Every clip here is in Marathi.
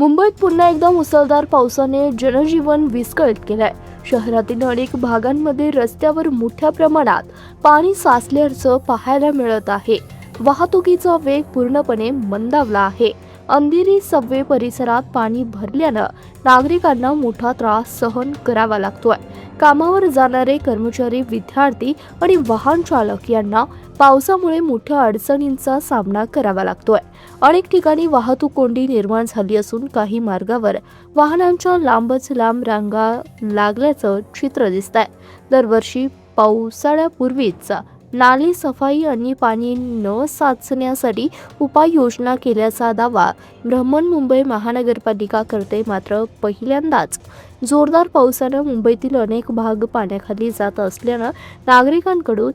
मुंबईत पुन्हा एकदा मुसळधार पावसाने जनजीवन विस्कळीत केलंय. शहरातील अनेक भागांमध्ये रस्त्यावर मोठ्या प्रमाणात पाणी साचल्याचं पाहायला मिळत आहे. वाहतुकीचा वेग पूर्णपणे मंदावला आहे. अंधेरी सबवे परिसरात पाणी भरल्यानं नागरिकांना मोठा त्रास सहन करावा लागतोय. कामावर जाणारे कर्मचारी, विद्यार्थी आणि वाहन चालक यांना पावसामुळे मोठ्या अडचणींचा सामना करावा लागतोय. अनेक ठिकाणी वाहतूक कोंडी निर्माण झाली असून काही मार्गावर वाहनांच्या लांबच लांब रांगा लागल्याचं चित्र दिसतंय. दरवर्षी पावसाळ्यापूर्वीच नाली सफाई आणि पाणी न साचण्यासाठी उपाययोजना केल्याचा दावा बृहन्मुंबई महानगरपालिका करते. मात्र पहिल्यांदाच जोरदार पावसानं मुंबईतील अनेक भाग पाण्याखाली जात असल्यानं नागरिकांकडून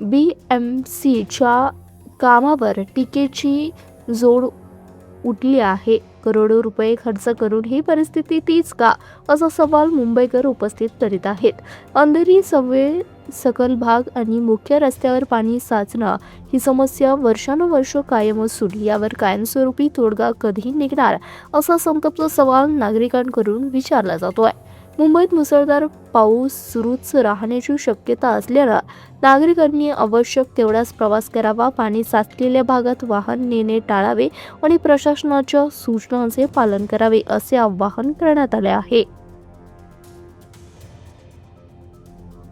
BMCच्या कामावर टीकेची जोड उठली आहे. करोडो रुपये खर्च करून ही परिस्थिती तीच का, असा सवाल मुंबईकर उपस्थित करीत आहेत. अंधेरी सबवे सकल भाग आणि मुख्य रस्त्यावर पाणी साचणं ही समस्या वर्षानुवर्ष कायमच सुटली. यावर कायमस्वरूपी तोडगा कधी निघणार, असा संतप्त सवाल नागरिकांकडून विचारला जातोय. मुंबईत मुसळधार पाऊस सुरूच राहण्याची शक्यता असल्यानं नागरिकांनी आवश्यक तेवढाच प्रवास करावा, पाणी साचलेल्या भागात वाहन नेणे टाळावे आणि प्रशासनाच्या सूचनांचे पालन करावे, असे आवाहन करण्यात आले आहे.